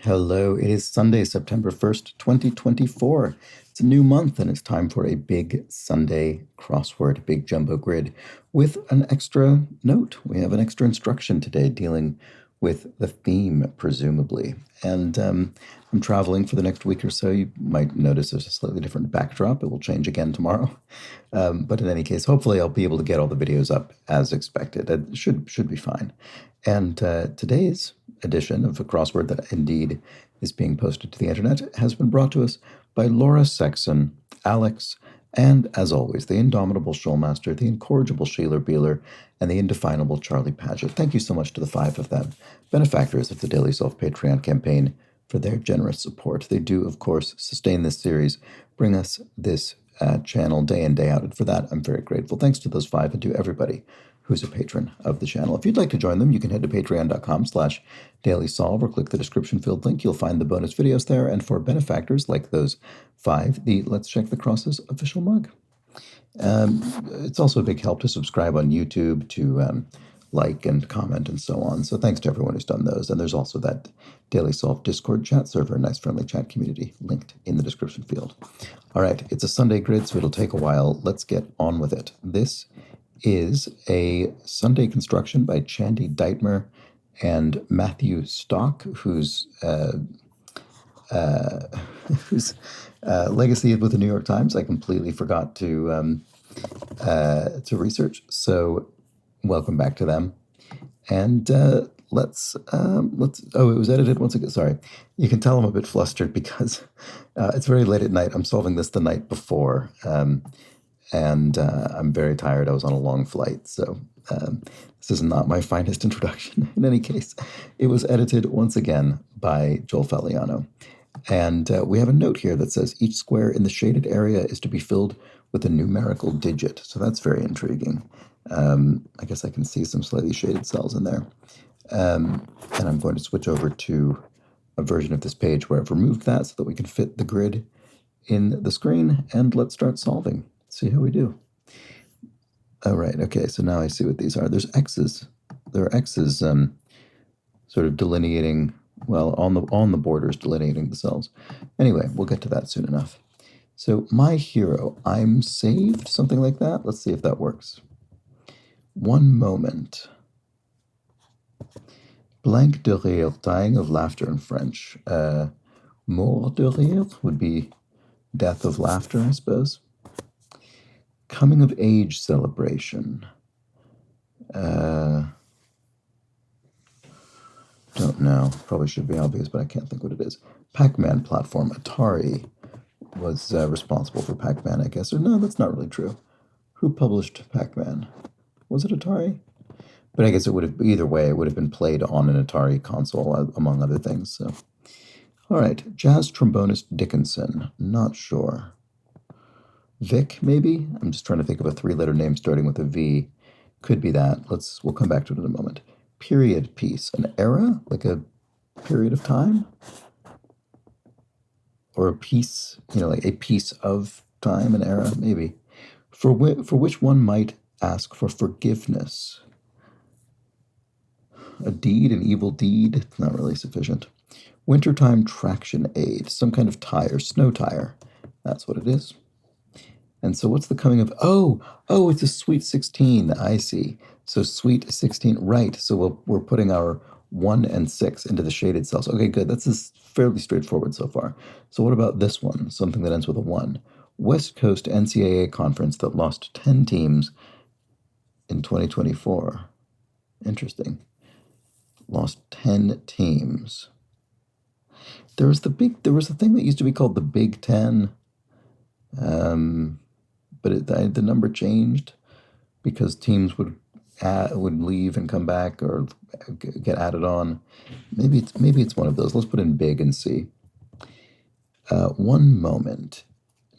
Hello, it is Sunday, September 1st, 2024. It's a new month and it's time for a big Sunday crossword, big jumbo grid with an extra note. We have an extra instruction today dealing with the theme, presumably. And I'm traveling for the next week or so. You might notice there's a slightly different backdrop. It will change again tomorrow. But in any case, hopefully I'll be able to get all the videos up as expected. It should be fine. And today's edition of a crossword that indeed is being posted to the internet has been brought to us by Laura Sexton, Alex, and as always, the indomitable Shoalmaster, the incorrigible Sheeler Beeler, and the indefinable Charlie Paget. Thank you so much to the five of them, benefactors of the Daily Self Patreon campaign, for their generous support. They do, of course, sustain this series, bring us this channel day in, day out, and for that, I'm very grateful. Thanks to those five and to everybody who's a patron of the channel. If you'd like to join them, you can head to patreon.com/dailysolve or click the description field link. You'll find the bonus videos there. And for benefactors like those five, the Let's Check the Crosses official mug. It's also a big help to subscribe on YouTube, to like and comment and so on. So thanks to everyone who's done those. And there's also that Daily Solve Discord chat server, a nice friendly chat community linked in the description field. All right, it's a Sunday grid, so it'll take a while. Let's get on with it. This is a Sunday construction by Chandy Deitmer and Matthew Stock, whose legacy with the New York Times I completely forgot to research. So welcome back to them. And let's it was edited once again. Sorry, you can tell I'm a bit flustered because it's very late at night. I'm solving this the night before. And I'm very tired. I was on a long flight, so this is not my finest introduction. In any case, it was edited once again by Joel Falliano. And we have a note here that says each square in the shaded area is to be filled with a numerical digit. So that's very intriguing. I guess I can see some slightly shaded cells in there. And I'm going to switch over to a version of this page where I've removed that so that we can fit the grid in the screen. And let's start solving. See how we do. All right. Okay. So now I see what these are. There's X's. There are X's sort of delineating, well, on the borders delineating the cells. Anyway, we'll get to that soon enough. So my hero, I'm saved, something like that. Let's see if that works. One moment. Blank de rire, dying of laughter in French. Mort de rire would be death of laughter, I suppose. Coming of age celebration. Don't know. Probably should be obvious, but I can't think what it is. Pac-Man platform. Atari was responsible for Pac-Man, I guess. Or no, that's not really true. Who published Pac-Man? Was it Atari? But I guess it would have, either way, it would have been played on an Atari console, among other things. So, all right. Jazz trombonist Dickinson. Not sure. Vic, maybe? I'm just trying to think of a three-letter name starting with a V. Could be that. We'll come back to it in a moment. Period piece. An era? Like a period of time? Or a piece, like a piece of time, an era? Maybe. For which one might ask for forgiveness. A deed, an evil deed? Not really sufficient. Wintertime traction aid. Some kind of tire, snow tire. That's what it is. And so what's the coming of, it's a sweet 16, I see. So sweet 16, right. So we're putting our 1 and 6 into the shaded cells. Okay, good. That's fairly straightforward so far. So what about this one? Something that ends with a 1. West Coast NCAA conference that lost 10 teams in 2024. Interesting. Lost 10 teams. There was a thing that used to be called the Big Ten. But the number changed because teams would leave and come back or get added on. Maybe it's one of those. Let's put in big and see. One moment.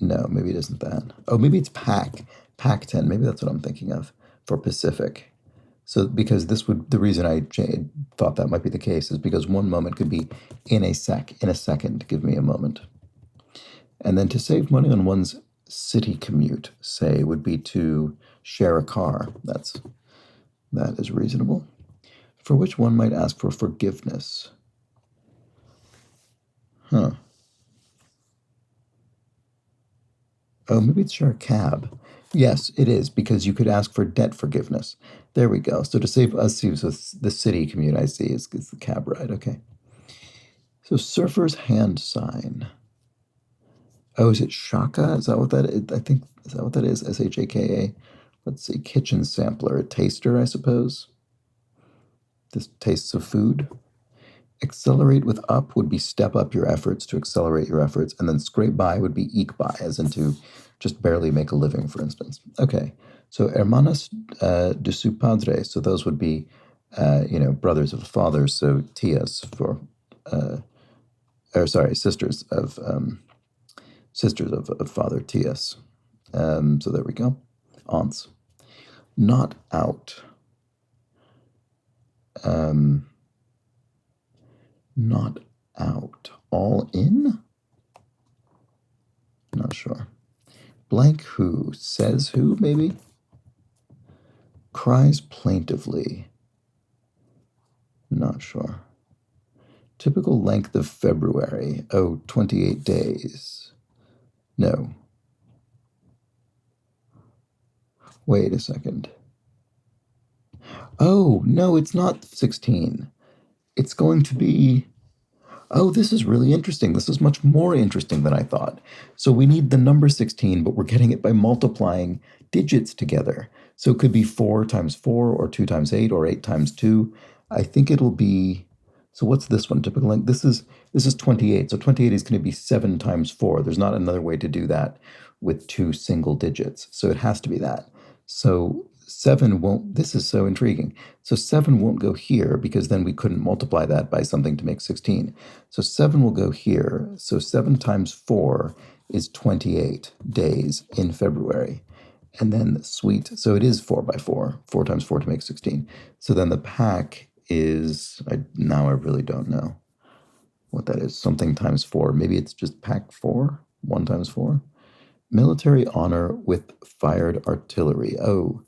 No, maybe it isn't that. Oh, maybe it's Pac-10. Maybe that's what I'm thinking of for Pacific. So because the reason I thought that might be the case is because one moment could be in a second. Give me a moment. And then to save money on one's city commute, say, would be to share a car. That is reasonable. For which one might ask for forgiveness. Huh. Oh, maybe it's your cab. Yes, it is, because you could ask for debt forgiveness. There we go. So to save us, so the city commute I see is the cab ride. Okay. So surfer's hand sign. Oh, is it shaka? Is that what that is? I think, is that what that is? Shaka. Let's see. Kitchen sampler. A taster, I suppose. This tastes of food. Accelerate with up would be step up your efforts to accelerate your efforts, and then scrape by would be eke by, as in to just barely make a living, for instance. Okay, so hermanas de su padre, so those would be, brothers of a father, so tias for, or sorry, sisters of father, tias. So there we go, aunts. Not out. Um, not out. All in? Not sure. Blank who? Says who, maybe? Cries plaintively. Not sure. Typical length of February. Oh, 28 days. No. Wait a second. Oh, no, it's not 16. It's going to be. Oh, this is really interesting. This is much more interesting than I thought. So we need the number 16, but we're getting it by multiplying digits together. So it could be 4 times 4, or 2 times 8, or 8 times 2. I think it'll be. So what's this one? Typical length. This is 28. So 28 is going to be 7 times 4. There's not another way to do that with two single digits. So it has to be that. So 7 won't. This is so intriguing. So 7 won't go here because then we couldn't multiply that by something to make 16. So 7 will go here. So 7 times 4 is 28 days in February. And then sweet. So it is 4 by 4. 4 times 4 to make 16. So then the pack is, now I really don't know what that is. Something times 4. Maybe it's just pack 4. 1 times 4. Military honor with fired artillery. Oh.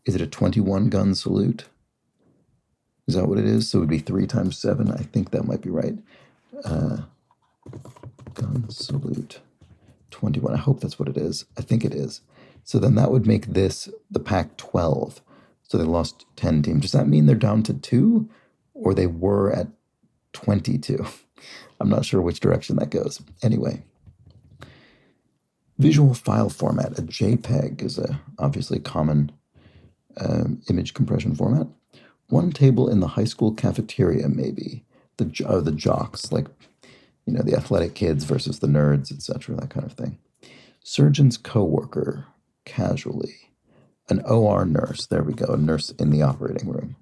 Is it a 21 gun salute? Is that what it is? So it would be 3 times 7. I think that might be right. Gun salute. 21. I hope that's what it is. I think it is. So then that would make this the pack 12. So they lost 10 teams. Does that mean they're down to 2? Or they were at 22? I'm not sure which direction that goes. Anyway. Visual file format. A JPEG is a obviously common image compression format. One table in the high school cafeteria, maybe. The jocks, like, the athletic kids versus the nerds, etc., that kind of thing. Surgeon's coworker, casually. An OR nurse, there we go, a nurse in the operating room.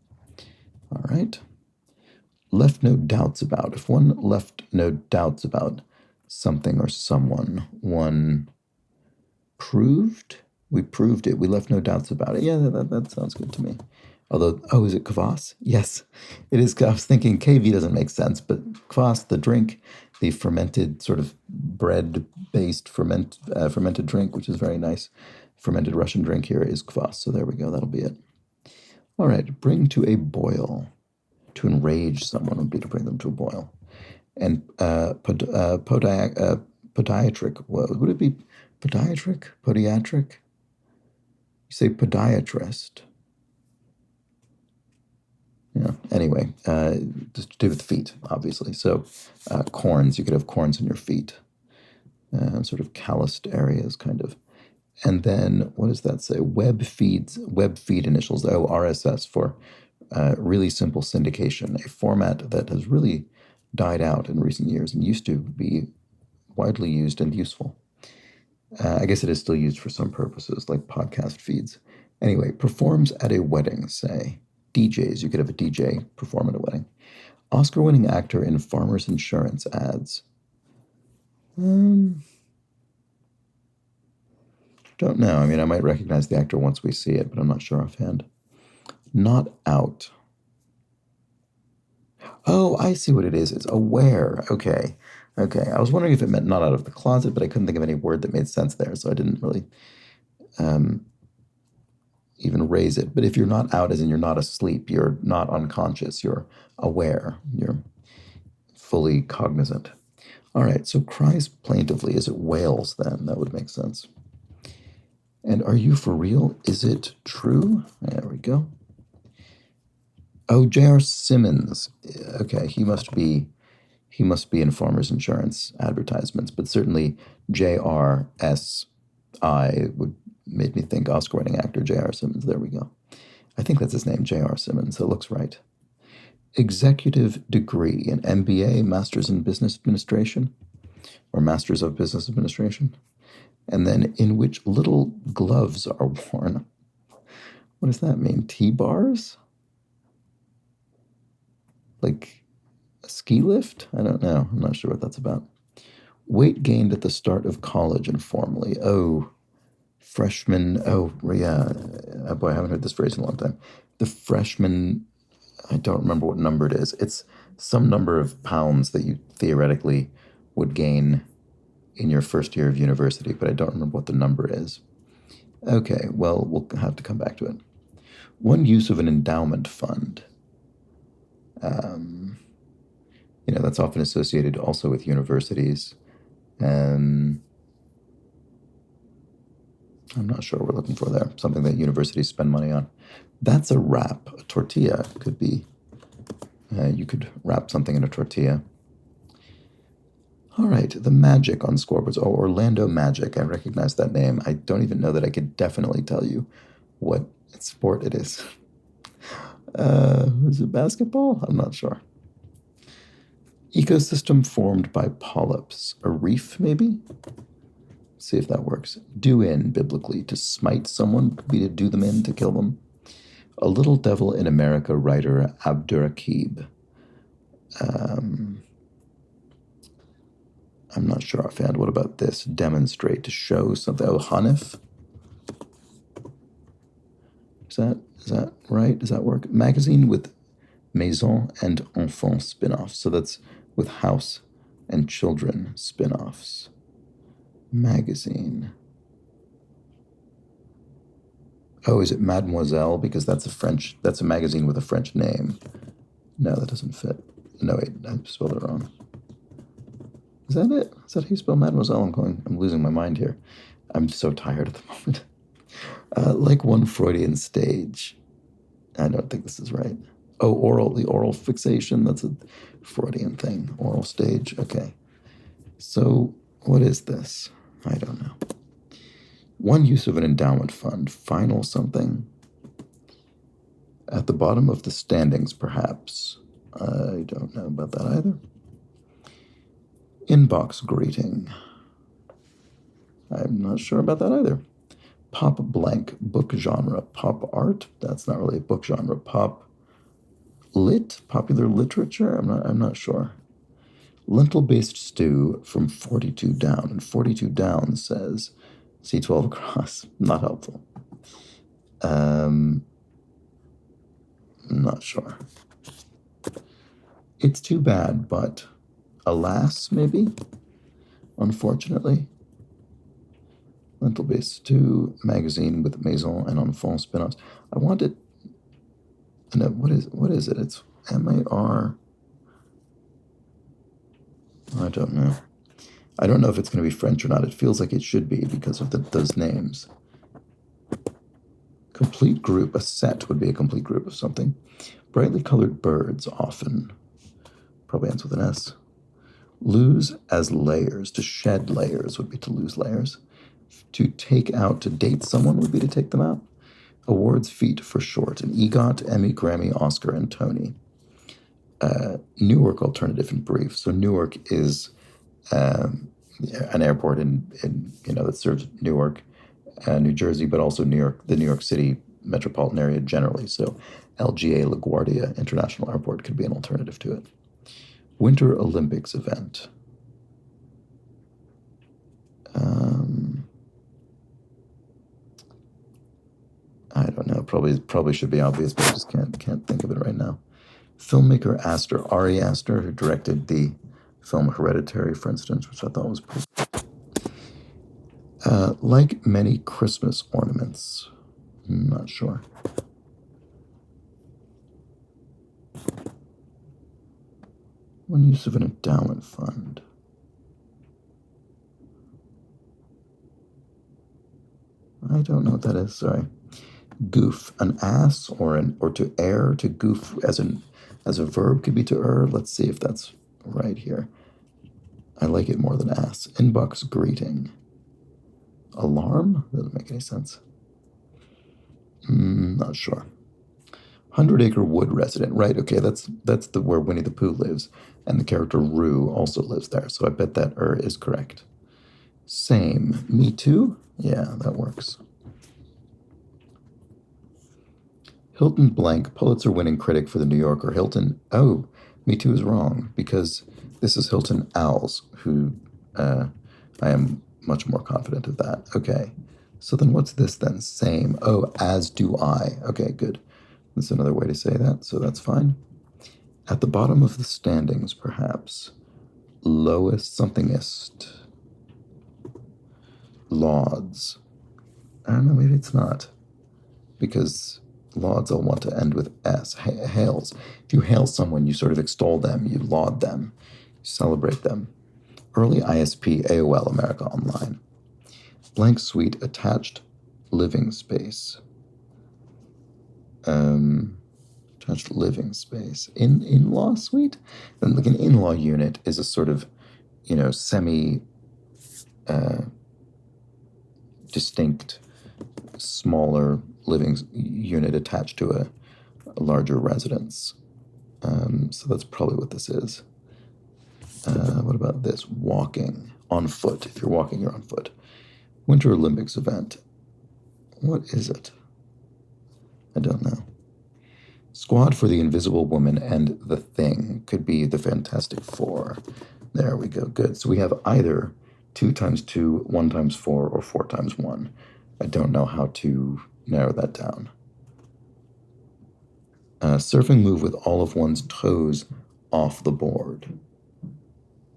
All right. Left no doubts about. If one left no doubts about something or someone, one proved? We proved it. We left no doubts about it. Yeah, that sounds good to me. Although, is it kvass? Yes, it is. I was thinking KV doesn't make sense, but kvass, the drink, the fermented sort of bread-based fermented drink, which is very nice. Fermented Russian drink here is kvass. So there we go. That'll be it. All right. Bring to a boil. To enrage someone would be to bring them to a boil. And podiatric. Would it be podiatric? Podiatric? You say podiatrist. Yeah. Anyway, just to do with feet, obviously. So, corns. You could have corns in your feet, sort of calloused areas, kind of. And then what does that say? Web feed initials. Oh, RSS for really simple syndication, a format that has really died out in recent years and used to be widely used and useful. I guess it is still used for some purposes, like podcast feeds. Anyway, performs at a wedding, say. DJs, you could have a DJ perform at a wedding. Oscar-winning actor in Farmers Insurance ads. Don't know. I mean, I might recognize the actor once we see it, but I'm not sure offhand. Not out. Oh, I see what it is. It's aware. Okay. I was wondering if it meant not out of the closet, but I couldn't think of any word that made sense there, so I didn't really. even raise it. But if you're not out, as in you're not asleep, you're not unconscious, you're aware, you're fully cognizant. All right, so cries plaintively. Is it wails then? That would make sense. And are you for real? Is it true? There we go. Oh, J.R. Simmons. Okay, he must be in Farmers Insurance advertisements, but certainly J.R.S.I. would made me think Oscar-winning actor J.R. Simmons. There we go. I think that's his name, J.R. Simmons. That looks right. Executive degree, an MBA, Master's in Business Administration, or Masters of Business Administration. And then in which little gloves are worn. What does that mean? T-bars? Like a ski lift? I don't know. I'm not sure what that's about. Weight gained at the start of college informally. Oh, freshman. Oh, yeah. Oh, boy, I haven't heard this phrase in a long time. The freshman, I don't remember what number it is. It's some number of pounds that you theoretically would gain in your first year of university, but I don't remember what the number is. Okay, well, we'll have to come back to it. One use of an endowment fund. That's often associated also with universities. I'm not sure what we're looking for there. Something that universities spend money on. That's a wrap. A tortilla could be. You could wrap something in a tortilla. All right, the Magic on scoreboards. Oh, Orlando Magic. I recognize that name. I don't even know that I could definitely tell you what sport it is. Is it basketball? I'm not sure. Ecosystem formed by polyps. A reef, maybe? Let's see if that works. Do in, biblically. To smite someone could be to do them in, to kill them. A Little Devil in America writer, Abdurakib. I'm not sure offhand. What about this? Demonstrate, to show something. Oh, Hanif? Is that right? Does that work? Magazine with Maison and Enfant spin-offs. So that's with house and children spin-offs. Magazine. Oh, is it Mademoiselle? Because that's a magazine with a French name. No, that doesn't fit. No, wait, I spelled it wrong. Is that it? Is that how you spell Mademoiselle? I'm losing my mind here. I'm so tired at the moment. Like one Freudian stage. I don't think this is right. Oh, the oral fixation. That's a Freudian thing. Oral stage. Okay. So what is this? I don't know. One use of an endowment fund. Final something. At the bottom of the standings, perhaps. I don't know about that either. Inbox greeting. I'm not sure about that either. Pop blank, book genre. Pop art? That's not really a book genre. Pop lit? Popular literature? I'm not sure. Lentil-based stew from 42 down. And 42 down says C12 across. Not helpful. I'm not sure. It's too bad, but alas, maybe? Unfortunately. Lentil-based stew, magazine with Maison and Enfant spin-offs. I wanted. No, what is it? It's M-A-R. I don't know. I don't know if it's going to be French or not. It feels like it should be because of those names. Complete group. A set would be a complete group of something. Brightly colored birds, often. Probably ends with an S. Lose as layers. To shed layers would be to lose layers. To take out, to date someone would be to take them out. Awards feat for short. An EGOT, Emmy, Grammy, Oscar, and Tony. Newark alternative in brief. So Newark is an airport in that serves Newark, New Jersey, but also the New York City metropolitan area generally. So LGA LaGuardia International Airport could be an alternative to it. Winter Olympics event. I don't know. Probably should be obvious, but I just can't think of it right now. Filmmaker Ari Aster, who directed the film Hereditary, for instance, which I thought was pretty. Like many Christmas ornaments. I'm not sure. One use of an endowment fund. I don't know what that is, sorry. Goof, an ass or to err, to goof as a verb could be to err. Let's see if that's right here. I like it more than ass. Inbox greeting. Alarm? Doesn't make any sense. Not sure. 100-acre wood resident. Right, okay, that's where Winnie the Pooh lives. And the character Roo also lives there, so I bet that is correct. Same. Me too? Yeah, that works. Hilton Blank, Pulitzer-winning critic for The New Yorker. Hilton, oh, Me Too is wrong, because this is Hilton Owls, who I am much more confident of that. Okay, so then what's this then? Same. Oh, as do I. Okay, good. That's another way to say that, so that's fine. At the bottom of the standings, perhaps. Lowest somethingist. Lauds. I don't know, maybe it's not. Because lauds all want to end with S. Hails. If you hail someone, you sort of extol them, you laud them, you celebrate them. Early ISP, AOL, America Online. Blank suite, attached living space. Attached living space. In-law suite? Then like an in-law unit is a sort of, semi distinct, smaller living unit attached to a larger residence. So that's probably what this is. What about this? Walking on foot. If you're walking, you're on foot. Winter Olympics event. What is it? I don't know. Squad for the Invisible Woman and the Thing could be the Fantastic Four. There we go. Good. So we have either 2 times 2, 1 times 4, or 4 times 1. I don't know how to narrow that down. Surfing move with all of one's toes off the board.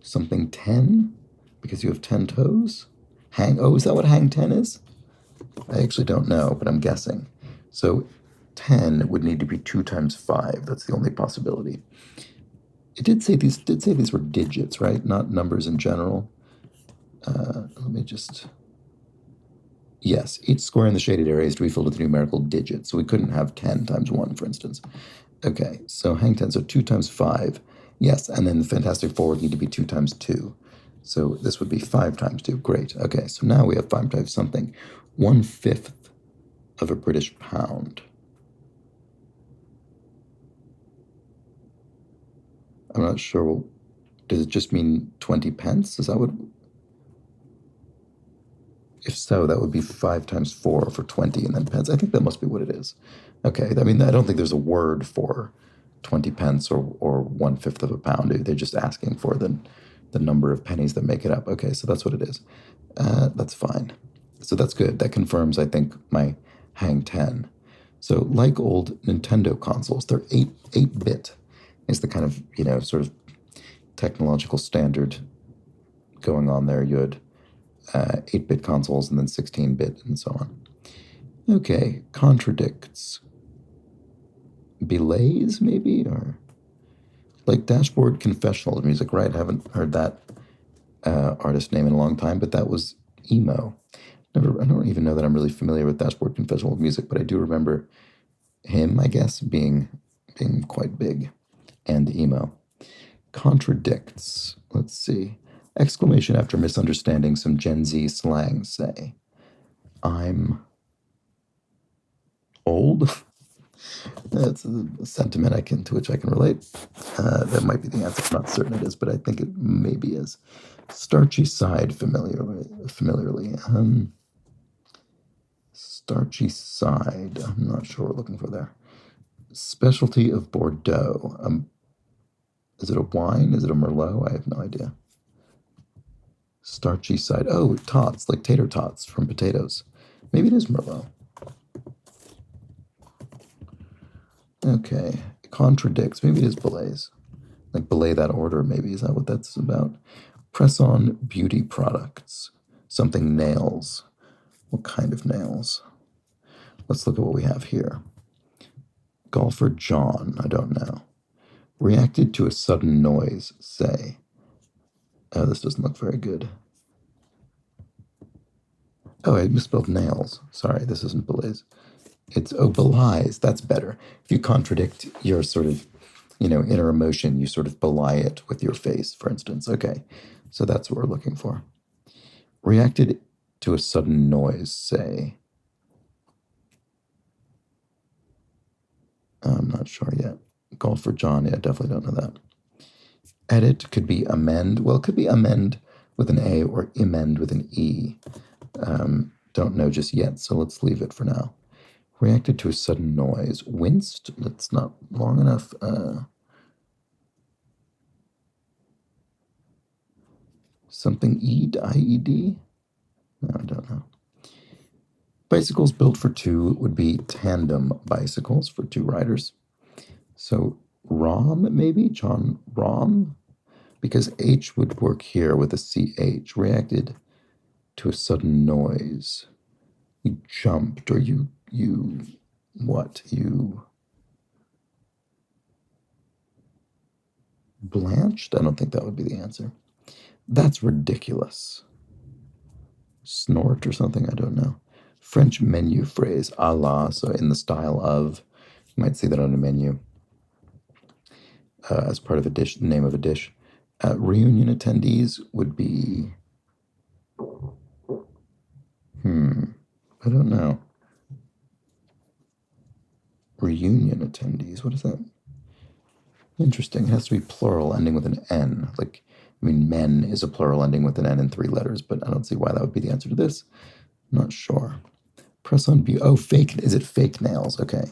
Something 10? Because you have 10 toes? Is that what hang 10 is? I actually don't know, but I'm guessing. So 10 would need to be 2 times 5. That's the only possibility. It did say these were digits, right? Not numbers in general. Let me just... Yes, each square in the shaded area is to be filled with a numerical digit, so we couldn't have 10 times 1, for instance. Okay, so hang 10, so 2 times 5. Yes, and then the Fantastic Four would need to be 2 times 2. So this would be 5 times 2. Great. Okay, so now we have 5 times something. 1/5 of a British pound. I'm not sure. Well, does it just mean 20 pence? Is that what... If so, that would be 5 times 4 for 20 and then pence. I think that must be what it is. Okay, I mean, I don't think there's a word for 20 pence or 1/5 of a pound. They're just asking for the number of pennies that make it up. Okay, so that's what it is. That's fine. So that's good. That confirms, I think, my hang 10. So like old Nintendo consoles, they're 8-bit. Is the kind of, sort of technological standard going on there. You had 8-bit consoles and then 16-bit and so on. Okay, contradicts. Belays, maybe? Or like Dashboard Confessional music, right? I haven't heard that artist name in a long time, but that was emo. I don't even know that I'm really familiar with Dashboard Confessional music, but I do remember him, I guess, being quite big. And emo. Contradicts. Let's see. Exclamation after misunderstanding some Gen Z slang, say. I'm old. That's a sentiment to which I can relate. That might be the answer. I'm not certain it is, but I think it maybe is. Starchy side familiarly. Starchy side. I'm not sure what we're looking for there. Specialty of Bordeaux. Is it a wine? Is it a Merlot? I have no idea. Starchy side. Oh, tots, like tater tots from potatoes. Maybe it is Merlot. Okay. Contradicts. Maybe it is belays. Like belay that order, maybe. Is that what that's about? Press on beauty products. Something nails. What kind of nails? Let's look at what we have here. Golfer John, I don't know. Reacted to a sudden noise, say. Oh, this doesn't look very good. Oh, I misspelled nails. Sorry, this isn't belies. It's, oh, belies. That's better. If you contradict your sort of, inner emotion, you sort of belie it with your face, for instance. Okay, so that's what we're looking for. Reacted to a sudden noise, say. I'm not sure yet. Golfer John, yeah, definitely don't know that. Edit could be amend. Well, it could be amend with an A or emend with an E. Don't know just yet, so let's leave it for now. Reacted to a sudden noise. Winced? That's not long enough. Something E'd, I-E-D? No, I don't know. Bicycles built for two would be tandem bicycles for two riders. So Rom, maybe? John Rom? Because H would work here with a CH. Reacted to a sudden noise. You jumped, or you what? You blanched? I don't think that would be the answer. That's ridiculous. Snort or something? I don't know. French menu phrase, a la, so in the style of. You might see that on a menu as part of a dish, the name of a dish. Reunion attendees would be, I don't know. Reunion attendees, what is that? Interesting. It has to be plural ending with an N. Like, I mean, men is a plural ending with an N in 3 letters, but I don't see why that would be the answer to this. I'm not sure. Press on B. Oh, fake. Is it fake nails? Okay.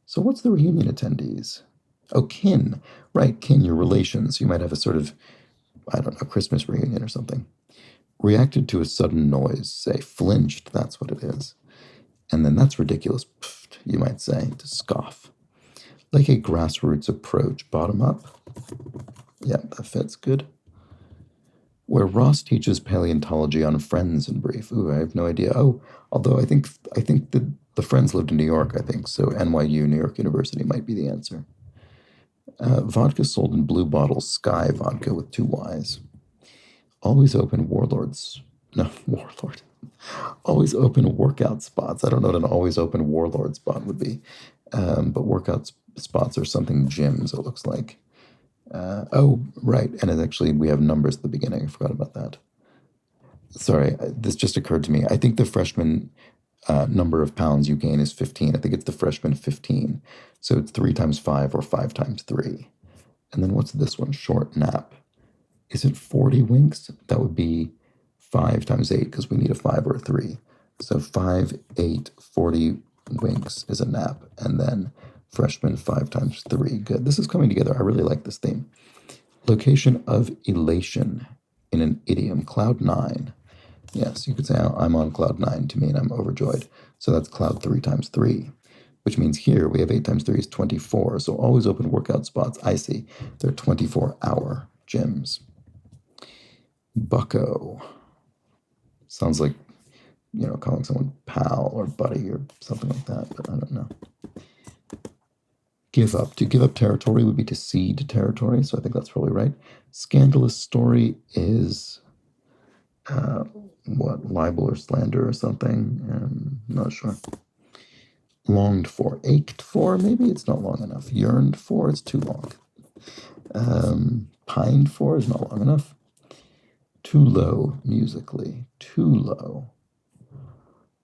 So what's the reunion attendees? Oh, kin. Right, kin, your relations. You might have a sort of, I don't know, Christmas reunion or something. Reacted to a sudden noise. Say, flinched. That's what it is. And then that's ridiculous, pfft, you might say, to scoff. Like a grassroots approach, bottom up. Yeah, that fits good. Where Ross teaches paleontology on Friends in brief. Ooh, I have no idea. Oh, although I think the Friends lived in New York, I think, so NYU, New York University, might be the answer. Vodka sold in blue bottles, Sky vodka with 2 Ys. Always open warlords. No, warlord. Always open workout spots. I don't know what an always open warlord spot would be, but workout spots are something gyms, it looks like. Oh, right, and it actually, we have numbers at the beginning. I forgot about that. Sorry, this just occurred to me. I think the freshman number of pounds you gain is 15. I think it's the freshman 15. So it's 3 times 5 or 5 times 3. And then what's this one? Short nap. Is it 40 winks? That would be 5 times 8 because we need a 5 or a 3. So 5, 8, 40 winks is a nap. And then freshman 5 times 3. Good. This is coming together. I really like this theme. Location of elation in an idiom. Cloud 9. Yes, you could say I'm on cloud 9 to mean I'm overjoyed. So that's cloud 3 times 3, which means here we have 8 times 3 is 24. So always open workout spots. I see. They're 24-hour gyms. Bucko. Sounds like, calling someone pal or buddy or something like that, but I don't know. Give up. To give up territory would be to cede territory, so I think that's probably right. Scandalous story is, libel or slander or something? I'm not sure. Longed for. Ached for, maybe it's not long enough. Yearned for, it's too long. Pined for is not long enough. Too low musically. Too low.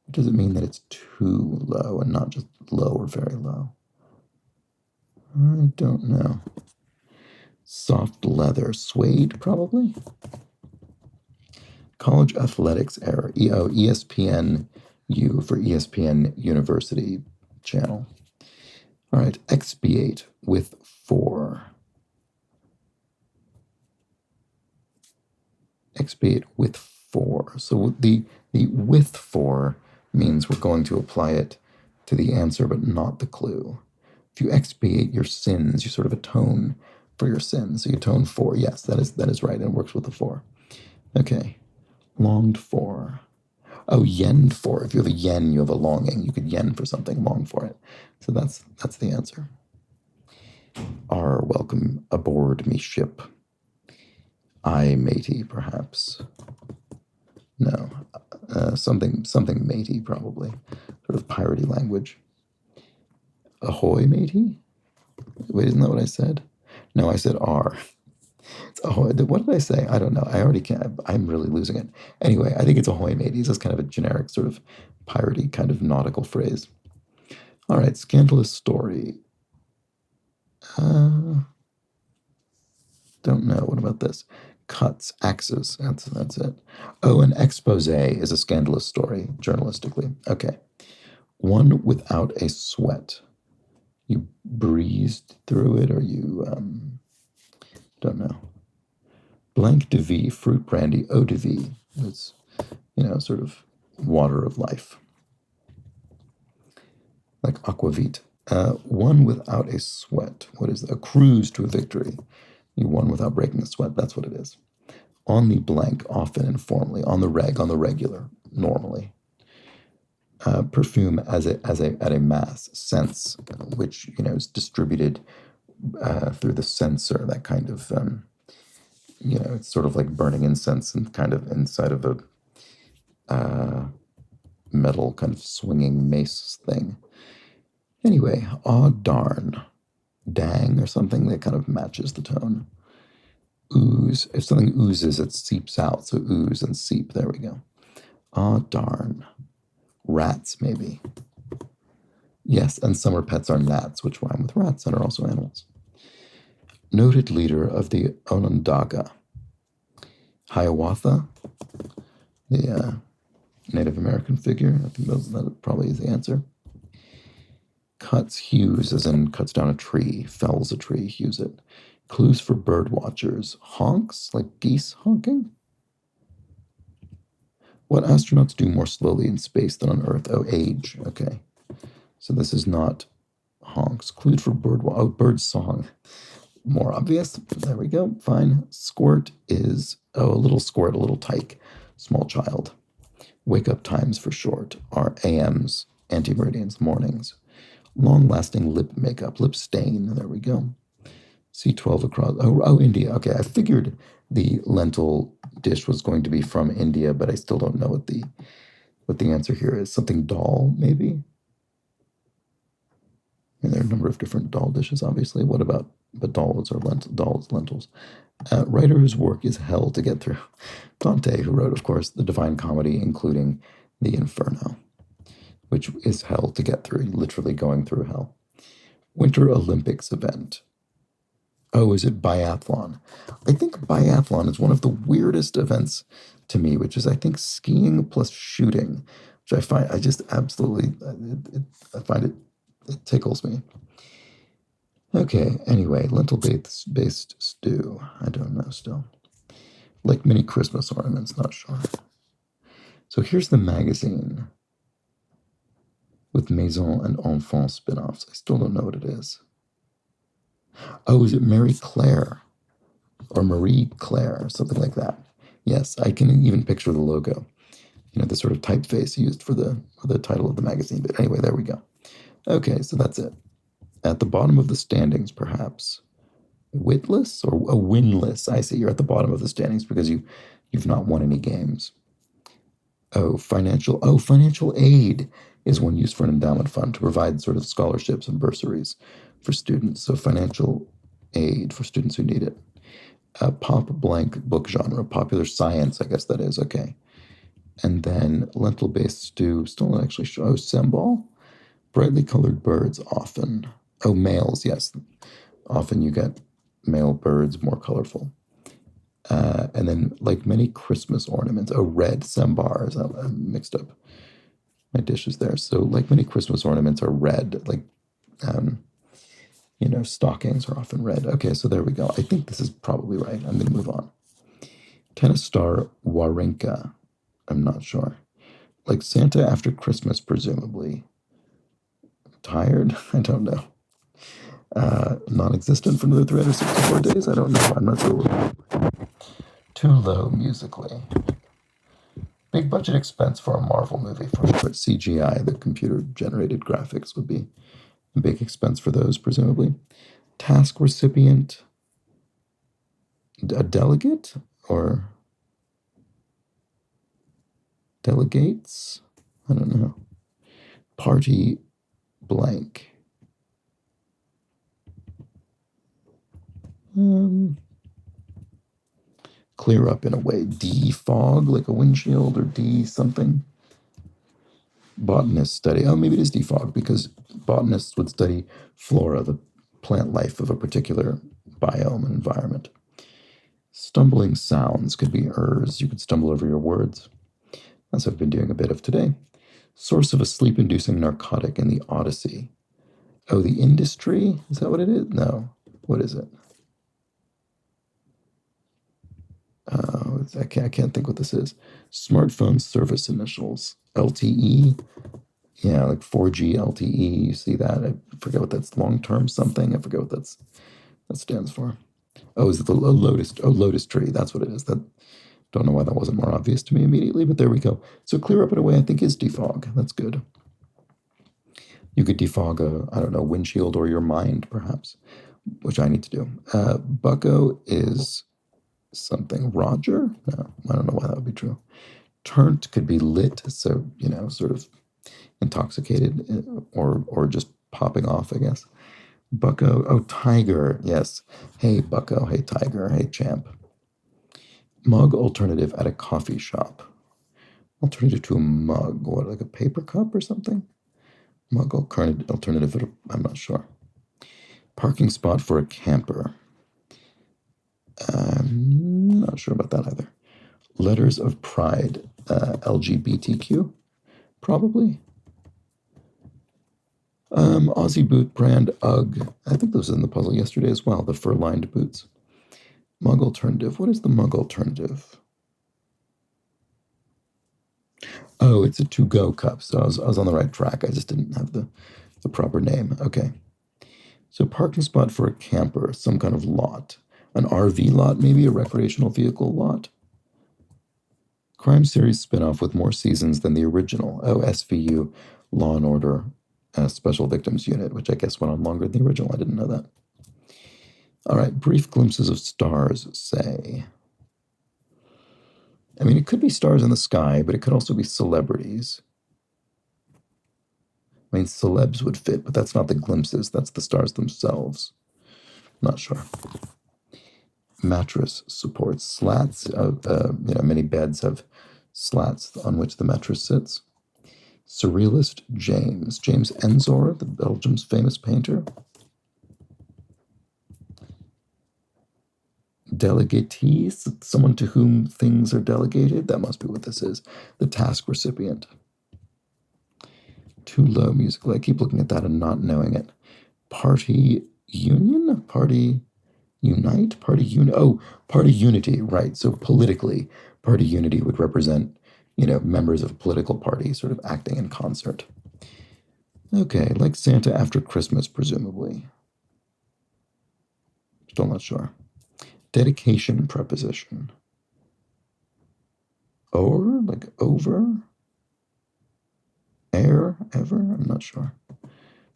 What does it mean that it's too low and not just low or very low? I don't know. Soft leather. Suede, probably? College athletics error. ESPN U for ESPN University channel. All right. Expiate with 4. Expiate with 4. So the with 4 means we're going to apply it to the answer, but not the clue. If you expiate your sins, you sort of atone for your sins. So you atone for. Yes, that is right, and it works with the 4. Okay. Longed for. Oh, yen for. If you have a yen, you have a longing. You could yen for something, long for it. So that's the answer. R, welcome aboard me ship. I, matey, perhaps. No, something matey, probably. Sort of piratey language. Ahoy, matey? Wait, isn't that what I said? No, I said R. It's ahoy. What did I say? I don't know. I already can't. I'm really losing it. Anyway, I think it's ahoy, mateys. It's kind of a generic sort of piratey kind of nautical phrase. All right, scandalous story. Don't know. What about this? Cuts, axes. That's it. Oh, an expose is a scandalous story, journalistically. Okay. One without a sweat. You breezed through it, or you don't know. Blanc de vie, fruit brandy, eau de vie. It's, sort of water of life. Like aquavit. One without a sweat. What is that? A cruise to a victory. You won without breaking a sweat. That's what it is. On the blank, often informally. On the regular, normally. Perfume at a mass, sense, which is distributed through the sensor. That kind of it's sort of like burning incense and kind of inside of a metal kind of swinging mace thing. Anyway, aw darn, dang, or something that kind of matches the tone. Ooze. If something oozes, it seeps out. So ooze and seep. There we go. Aw darn. Rats, maybe. Yes, and summer pets are gnats, which rhyme with rats and are also animals. Noted leader of the Onondaga. Hiawatha, the Native American figure. I think that probably is the answer. Cuts, hews, as in cuts down a tree, fells a tree, hews it. Clues for bird watchers. Honks, like geese honking. What astronauts do more slowly in space than on Earth? Oh, age. Okay. So this is not honks. Clue for bird song. More obvious. There we go. Fine. Squirt is, a little squirt, a little tyke. Small child. Wake up times for short are AMs, anti-meridians, mornings. Long-lasting lip makeup, lip stain. There we go. C12 across. Oh, India. Okay, I figured the lentil dish was going to be from India, but I still don't know what the answer here is. Something dal, maybe? And there are a number of different dal dishes, obviously. What about, but dals are lentils. Writer whose work is hell to get through. Dante, who wrote, of course, the Divine Comedy, including the Inferno, which is hell to get through, literally going through hell. Winter Olympics event. Oh, is it biathlon? I think biathlon is one of the weirdest events to me, which is, I think, skiing plus shooting, which I find, I just absolutely, I find it tickles me. Okay, anyway, lentil-based stew. I don't know still. Like mini Christmas ornaments, not sure. So here's the magazine with Maison and Enfant spin-offs. I still don't know what it is. Oh, is it Mary Claire? Or Marie Claire, something like that. Yes, I can even picture the logo. The sort of typeface used for the title of the magazine. But anyway, there we go. Okay, so that's it. At the bottom of the standings, perhaps. Witless or a winless? I see, you're at the bottom of the standings because you've not won any games. Financial aid is one used for an endowment fund to provide sort of scholarships and bursaries for students. So financial aid for students who need it. Pop blank book genre, popular science, I guess that is, okay. And then lentil-based stew, still not actually sure. Oh, sembal? Brightly colored birds, often. Oh, males, yes. Often you get male birds, more colorful. And then, like many Christmas ornaments, red sambars. I mixed up my dishes there. So, like many Christmas ornaments are red, like, stockings are often red. Okay, so there we go. I think this is probably right. I'm going to move on. Tennis star Wawrinka. I'm not sure. Like Santa after Christmas, presumably. Tired? I don't know. Non-existent for another 364 days? I don't know. I'm not sure. Too low musically. Big budget expense for a Marvel movie, for sure. CGI, the computer-generated graphics, would be a big expense for those, presumably. Task recipient, a delegate, or delegates? I don't know. Party blank. Clear up in a way. Defog, like a windshield, or de something. Botanists study. Oh, maybe it is defog, because botanists would study flora, the plant life of a particular biome and environment. Stumbling sounds could be ers. You could stumble over your words. That's what I've been doing a bit of today. Source of a sleep-inducing narcotic in the Odyssey. Oh, the industry? Is that what it is? No. What is it? I can't think what this is. Smartphone service initials. LTE. Yeah, like 4G LTE. You see that? I forget what that's, long-term something. I forget what that stands for. Oh, is it the Lotus? Oh, Lotus tree. That's what it is. That, don't know why that wasn't more obvious to me immediately, but there we go. So clear up in a way, I think, is defog. That's good. You could defog a, I don't know, windshield or your mind, perhaps, which I need to do. Bucko is something. Roger? No, I don't know why that would be true. Turnt could be lit, so, sort of intoxicated or just popping off, I guess. Bucko, oh, tiger, yes. Hey, Bucko, hey, tiger, hey, champ. Mug alternative at a coffee shop. Alternative to a mug, what, like a paper cup or something? Mug alternative, I'm not sure. Parking spot for a camper. I'm not sure about that either. Letters of pride, LGBTQ, probably. Aussie boot brand UGG. I think those was in the puzzle yesterday as well, the fur-lined boots. Mug alternative. What is the mug alternative? Oh, it's a to-go cup. So I was on the right track. I just didn't have the proper name. Okay. So parking spot for a camper, some kind of lot. An RV lot, maybe a recreational vehicle lot. Crime series spinoff with more seasons than the original. Oh, SVU, Law and Order, Special Victims Unit, which I guess went on longer than the original. I didn't know that. All right, brief glimpses of stars, say. I mean, it could be stars in the sky, but it could also be celebrities. I mean, celebs would fit, but that's not the glimpses. That's the stars themselves. Not sure. Mattress supports slats. Many beds have slats on which the mattress sits. Surrealist James Ensor, the Belgium's famous painter. Delegatees, someone to whom things are delegated. That must be what this is. The task recipient. Too low musical. I keep looking at that and not knowing it. Party union? Party unite? Party unity. Oh, party unity, right. So politically, party unity would represent, members of a political party sort of acting in concert. Okay, like Santa after Christmas, presumably. Still not sure. Dedication preposition. Or, like over? Air, ever? I'm not sure.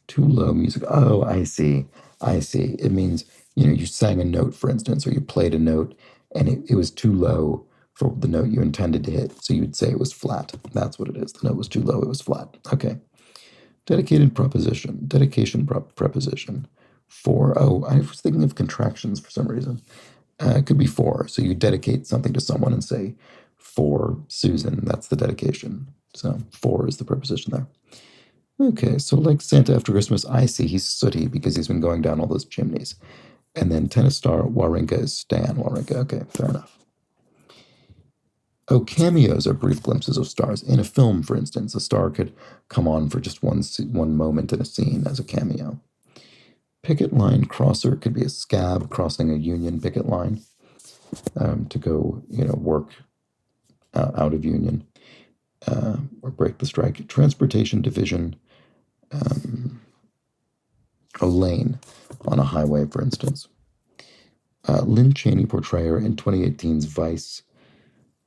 Too low music. Oh, I see. It means, you sang a note, for instance, or you played a note, and it was too low for the note you intended to hit, so you'd say it was flat. That's what it is. The note was too low, it was flat. Okay. Dedicated preposition. Dedication preposition. For, oh, I was thinking of contractions for some reason. It could be for. So you dedicate something to someone and say, for Susan. That's the dedication. So for is the preposition there. Okay, so like Santa after Christmas, I see he's sooty because he's been going down all those chimneys. And then tennis star Wawrinka is Stan Wawrinka. Okay, fair enough. Oh, cameos are brief glimpses of stars. In a film, for instance, a star could come on for just one moment in a scene as a cameo. Picket line crosser could be a scab crossing a union picket line to go, work out of union or break the strike. Transportation division, a lane on a highway, for instance. Lynn Cheney portrayer in 2018's Vice.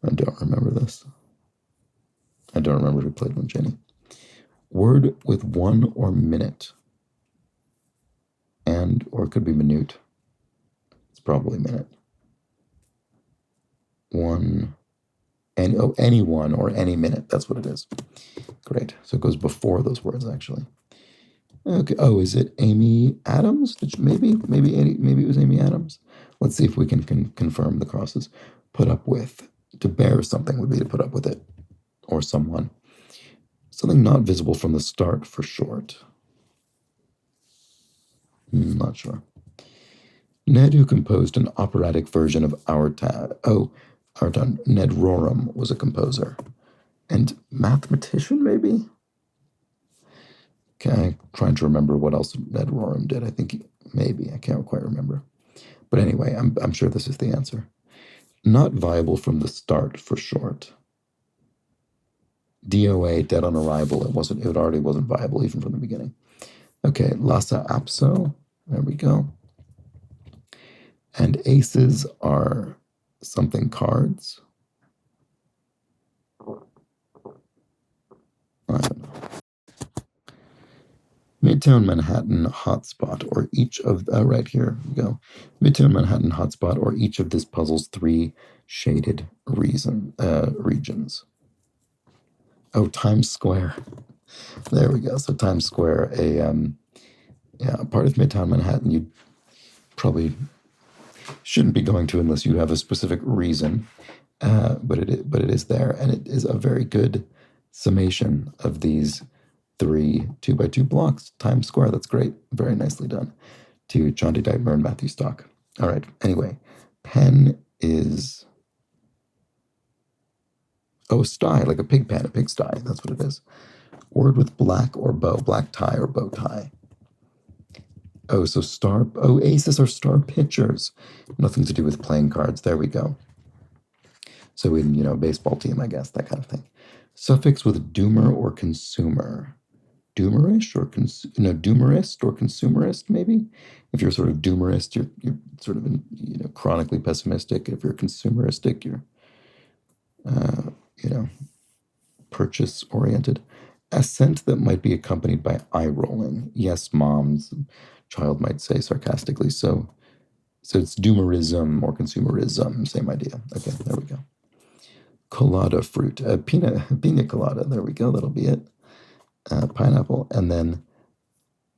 I don't remember this. I don't remember who played Lincini. Word with one or minute. And, or it could be minute. It's probably minute. One, and any one or any minute. That's what it is. Great. So it goes before those words, actually. Okay. Oh, is it Amy Adams? Maybe it was Amy Adams. Let's see if we can confirm the crosses. Put up with. To bear something would be to put up with it, or someone. Something not visible from the start for short. Not sure. Ned, who composed an operatic version of Our Town. Ned Rorem was a composer. And mathematician, maybe? Okay, trying to remember what else Ned Rorem did. I think maybe. I can't quite remember. But anyway, I'm sure this is the answer. Not viable from the start for short. DOA, dead on arrival. It already wasn't viable even from the beginning. Okay, Lhasa Apso. There we go. And aces are something cards. I don't know. Midtown Manhattan hotspot, or each of right here we go. Midtown Manhattan hotspot, or each of this puzzle's three shaded regions. Oh, Times Square. There we go. So Times Square, a part of Midtown Manhattan you probably shouldn't be going to unless you have a specific reason. But it is there, and it is a very good summation of these 3 2x2 blocks. Times Square. That's great. Very nicely done. To Chaundi Deitmer and Matthew Stock. All right. Anyway, pen is sty, like a pig pen, a pig sty. That's what it is. Word with black or bow, black tie or bow tie. Oh, so aces are star pitchers. Nothing to do with playing cards. There we go. So in, baseball team, I guess, that kind of thing. Suffix with doomer or consumer. Doomerish or doomerist or consumerist, maybe? If you're sort of doomerist, you're sort of chronically pessimistic. If you're consumeristic, you're purchase oriented. Assent that might be accompanied by eye rolling. Yes, moms, child might say sarcastically. So it's doomerism or consumerism, same idea. Okay, there we go. Colada fruit, pina colada. There we go. That'll be it. Pineapple, and then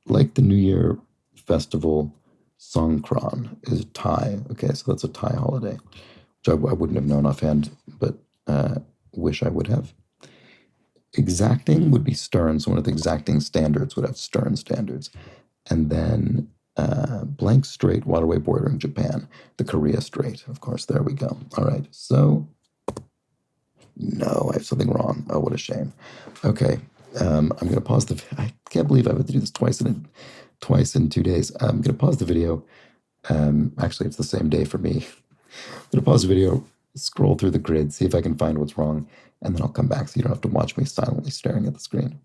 like the New Year festival, Songkran is a Thai. Okay, so that's a Thai holiday, which I wouldn't have known offhand, but wish I would have. Exacting would be stern, so one of the exacting standards would have stern standards. And then blank strait, waterway bordering Japan, the Korea Strait, of course. There we go. All right, so no, I have something wrong. Oh, what a shame. Okay, I'm going to pause I can't believe I have to do this twice in 2 days. I'm going to pause the video. Actually, it's the same day for me. I'm going to pause the video, scroll through the grid, see if I can find what's wrong, and then I'll come back so you don't have to watch me silently staring at the screen.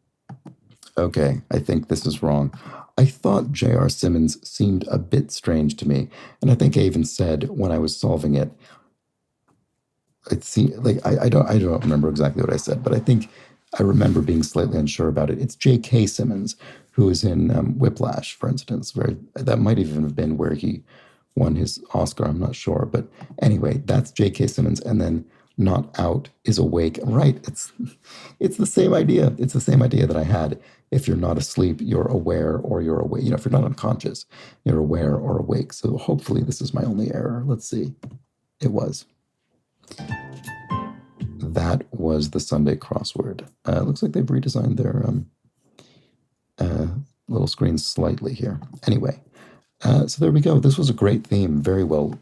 Okay, I think this is wrong. I thought J.R. Simmons seemed a bit strange to me, and I think I even said when I was solving it, it seemed like I don't remember exactly what I said, but I think I remember being slightly unsure about it. It's J.K. Simmons, who is in Whiplash, for instance. That might even have been where he won his Oscar. I'm not sure, but anyway, that's J.K. Simmons, and then not out is awake. Right? It's the same idea. It's the same idea that I had. If you're not asleep, you're aware or you're awake. If you're not unconscious, you're aware or awake. So hopefully this is my only error. Let's see. It was. That was the Sunday crossword. It looks like they've redesigned their little screens slightly here. Anyway, so there we go. This was a great theme. Very well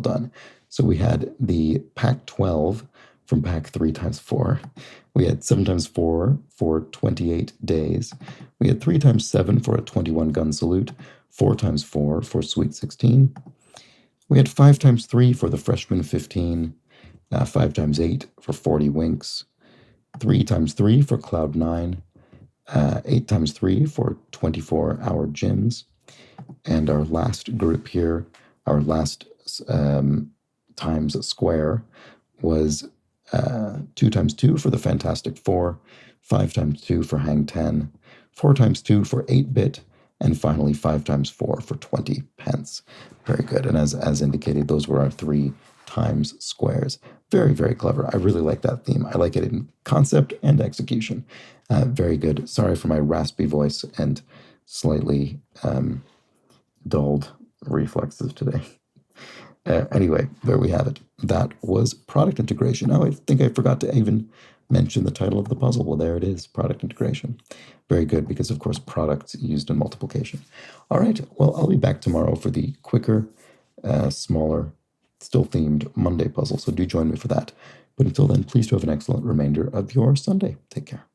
done. So we had the pack 12 from pack 3 times 4. We had 7 times 4 for 28 days. We had 3 times 7 for a 21 gun salute. 4 times 4 for Sweet 16. We had 5 times 3 for the freshman 15. 5 times 8 for 40 winks. 3 times 3 for cloud 9. 8 times 3 for 24-hour gyms. And our last group here, our last times square, was 2 times 2 for the Fantastic Four, 5 times 2 for Hang 10, 4 times 2 for 8-bit, and finally 5 times 4 for 20 pence. Very good. And as indicated, those were our 3 times squares. Very, very clever. I really like that theme. I like it in concept and execution. Very good. Sorry for my raspy voice and slightly dulled reflexes today. Anyway, there we have it. That was product integration. Oh, I think I forgot to even mention the title of the puzzle. Well, there it is, product integration. Very good, because of course products used in multiplication. All right, well, I'll be back tomorrow for the quicker, smaller, still themed Monday puzzle, so do join me for that. But until then, please do have an excellent remainder of your Sunday. Take care.